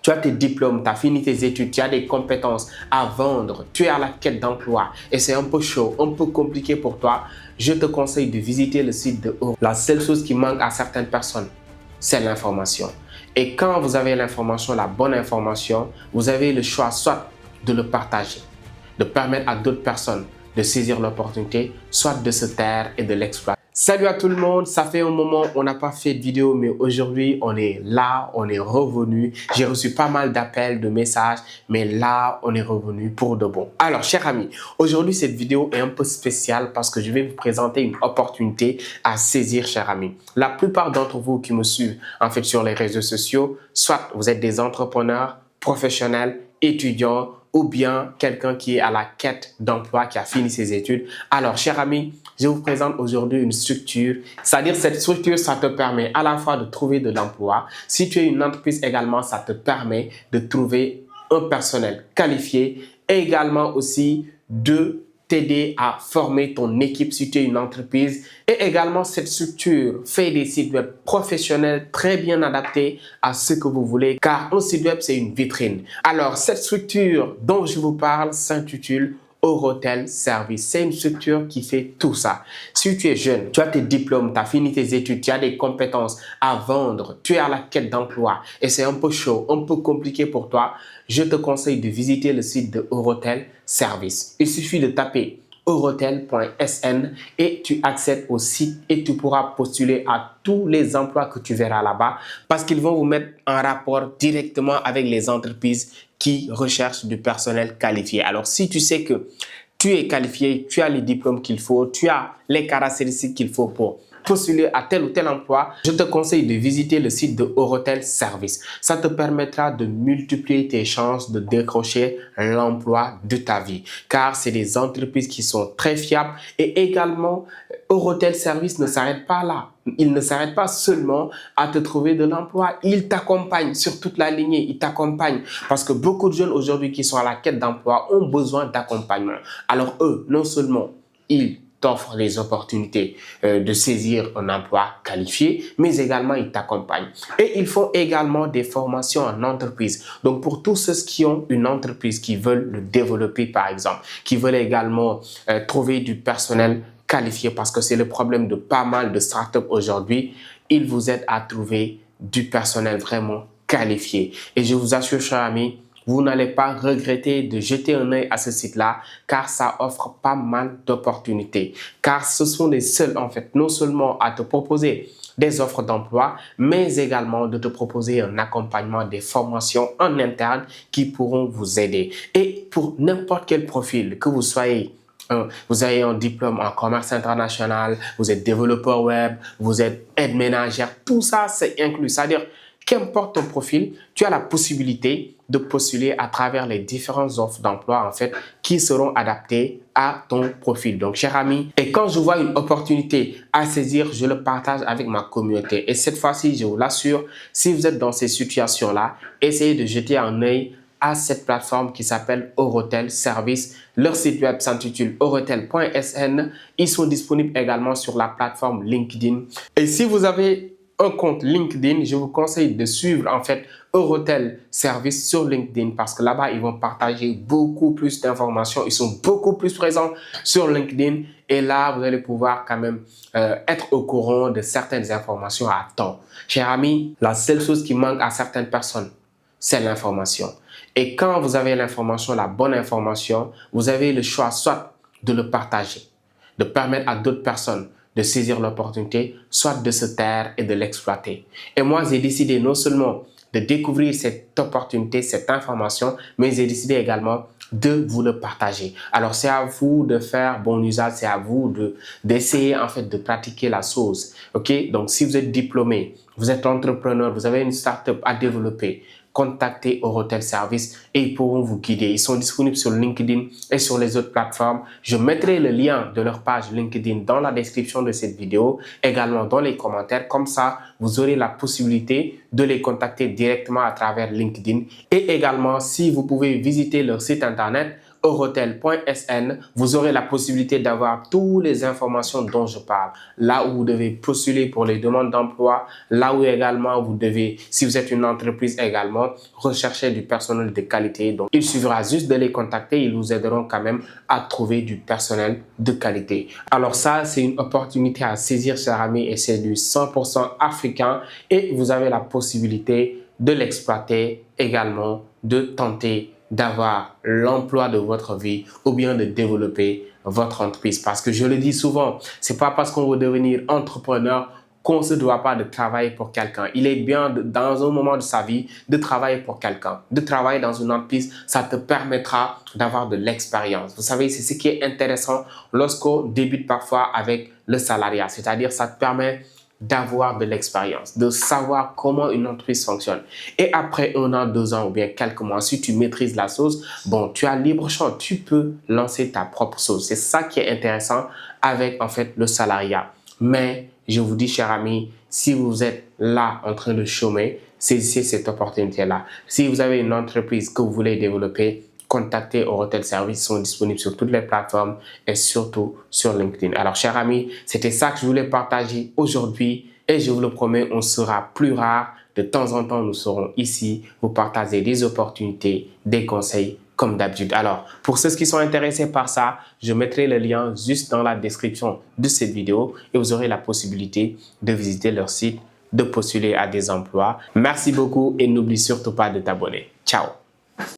Tu as tes diplômes, tu as fini tes études, tu as des compétences à vendre, tu es à la quête d'emploi et c'est un peu chaud, un peu compliqué pour toi, je te conseille de visiter le site de Orotel. La seule chose qui manque à certaines personnes, c'est l'information. Et quand vous avez l'information, la bonne information, vous avez le choix soit de le partager, de permettre à d'autres personnes de saisir l'opportunité, soit de se taire et de l'exploiter. Salut à tout le monde, ça fait un moment on n'a pas fait de vidéo, mais aujourd'hui on est là, on est revenu. J'ai reçu pas mal d'appels, de messages, mais là on est revenu pour de bon. Alors chers amis, aujourd'hui cette vidéo est un peu spéciale parce que je vais vous présenter une opportunité à saisir chers amis. La plupart d'entre vous qui me suivent en fait sur les réseaux sociaux, soit vous êtes des entrepreneurs, professionnels, étudiants, ou bien quelqu'un qui est à la quête d'emploi, qui a fini ses études. Alors, chers amis, je vous présente aujourd'hui une structure. C'est-à-dire, cette structure, ça te permet à la fois de trouver de l'emploi. Si tu es une entreprise également, ça te permet de trouver un personnel qualifié et également aussi de t'aider à former ton équipe si tu es une entreprise. Et également, cette structure fait des sites web professionnels très bien adaptés à ce que vous voulez, car un site web, c'est une vitrine. Alors, cette structure dont je vous parle s'intitule Orotel Service. C'est une structure qui fait tout ça. Si tu es jeune, tu as tes diplômes, tu as fini tes études, tu as des compétences à vendre, tu es à la quête d'emploi et c'est un peu chaud, un peu compliqué pour toi, je te conseille de visiter le site de Orotel Service. Il suffit de taper orotel.sn et tu accèdes au site et tu pourras postuler à tous les emplois que tu verras là-bas parce qu'ils vont vous mettre en rapport directement avec les entreprises qui recherchent du personnel qualifié. Alors, si tu sais que tu es qualifié, tu as les diplômes qu'il faut, tu as les caractéristiques qu'il faut pour postuler à tel ou tel emploi, je te conseille de visiter le site de Orotel Service. Ça te permettra de multiplier tes chances de décrocher l'emploi de ta vie. Car c'est des entreprises qui sont très fiables et également Orotel Service ne s'arrête pas là. Il ne s'arrête pas seulement à te trouver de l'emploi. Il t'accompagne sur toute la lignée. Il t'accompagne parce que beaucoup de jeunes aujourd'hui qui sont à la quête d'emploi ont besoin d'accompagnement. Alors eux, non seulement ils t'offrent les opportunités de saisir un emploi qualifié, mais également ils t'accompagnent. Et ils font également des formations en entreprise. Donc pour tous ceux qui ont une entreprise, qui veulent le développer par exemple, qui veulent également trouver du personnel qualifié parce que c'est le problème de pas mal de startups aujourd'hui, ils vous aident à trouver du personnel vraiment qualifié. Et je vous assure, chers amis, vous n'allez pas regretter de jeter un œil à ce site-là car ça offre pas mal d'opportunités. Car ce sont les seuls, en fait, non seulement à te proposer des offres d'emploi, mais également de te proposer un accompagnement, des formations en interne qui pourront vous aider. Et pour n'importe quel profil, que vous soyez vous avez un diplôme en commerce international, vous êtes développeur web, vous êtes aide ménagère, tout ça c'est inclus. C'est-à-dire, qu'importe ton profil, tu as la possibilité de postuler à travers les différentes offres d'emploi en fait qui seront adaptées à ton profil. Donc, cher ami, et quand je vois une opportunité à saisir, je le partage avec ma communauté. Et cette fois-ci, je vous l'assure, si vous êtes dans ces situations-là, essayez de jeter un œil à cette plateforme qui s'appelle Orotel Service. Leur site web s'intitule orotel.sn. Ils sont disponibles également sur la plateforme LinkedIn. Et si vous avez un compte LinkedIn, je vous conseille de suivre en fait Orotel Service sur LinkedIn parce que là-bas, ils vont partager beaucoup plus d'informations. Ils sont beaucoup plus présents sur LinkedIn et là, vous allez pouvoir quand même être au courant de certaines informations à temps. Chers amis, la seule chose qui manque à certaines personnes, c'est l'information. Et quand vous avez l'information, la bonne information, vous avez le choix soit de le partager, de permettre à d'autres personnes de saisir l'opportunité, soit de se taire et de l'exploiter. Et moi, j'ai décidé non seulement de découvrir cette opportunité, cette information, mais j'ai décidé également de vous le partager. Alors, c'est à vous de faire bon usage, c'est à vous d'essayer en fait de pratiquer la chose. Ok? Donc, si vous êtes diplômé, vous êtes entrepreneur, vous avez une startup à développer, contactez Orotel Service et ils pourront vous guider. Ils sont disponibles sur LinkedIn et sur les autres plateformes. Je mettrai le lien de leur page LinkedIn dans la description de cette vidéo, également dans les commentaires. Comme ça, vous aurez la possibilité de les contacter directement à travers LinkedIn. Et également, si vous pouvez visiter leur site internet Eurotel.sn, vous aurez la possibilité d'avoir toutes les informations dont je parle. Là où vous devez postuler pour les demandes d'emploi, là où également vous devez, si vous êtes une entreprise également, rechercher du personnel de qualité. Donc, il suffira juste de les contacter, ils vous aideront quand même à trouver du personnel de qualité. Alors ça, c'est une opportunité à saisir, chers amis, et c'est du 100% africain et vous avez la possibilité de l'exploiter également, de tenter d'avoir l'emploi de votre vie ou bien de développer votre entreprise. Parce que je le dis souvent, c'est pas parce qu'on veut devenir entrepreneur qu'on ne se doit pas de travailler pour quelqu'un. Il est bien, dans un moment de sa vie, de travailler pour quelqu'un. De travailler dans une entreprise, ça te permettra d'avoir de l'expérience. Vous savez, c'est ce qui est intéressant lorsqu'on débute parfois avec le salariat. C'est-à-dire, ça te permet d'avoir de l'expérience, de savoir comment une entreprise fonctionne. Et après 1 an, 2 ans ou bien quelques mois, si tu maîtrises la sauce, bon, tu as libre champ, tu peux lancer ta propre sauce. C'est ça qui est intéressant avec en fait le salariat. Mais je vous dis, chers amis, si vous êtes là en train de chômer, saisissez cette opportunité-là. Si vous avez une entreprise que vous voulez développer, contactez Eurotel Services, sont disponibles sur toutes les plateformes et surtout sur LinkedIn. Alors, chers amis, c'était ça que je voulais partager aujourd'hui et je vous le promets, on sera plus rare. De temps en temps, nous serons ici vous partager des opportunités, des conseils comme d'habitude. Alors, pour ceux qui sont intéressés par ça, je mettrai le lien juste dans la description de cette vidéo et vous aurez la possibilité de visiter leur site, de postuler à des emplois. Merci beaucoup et n'oublie surtout pas de t'abonner. Ciao!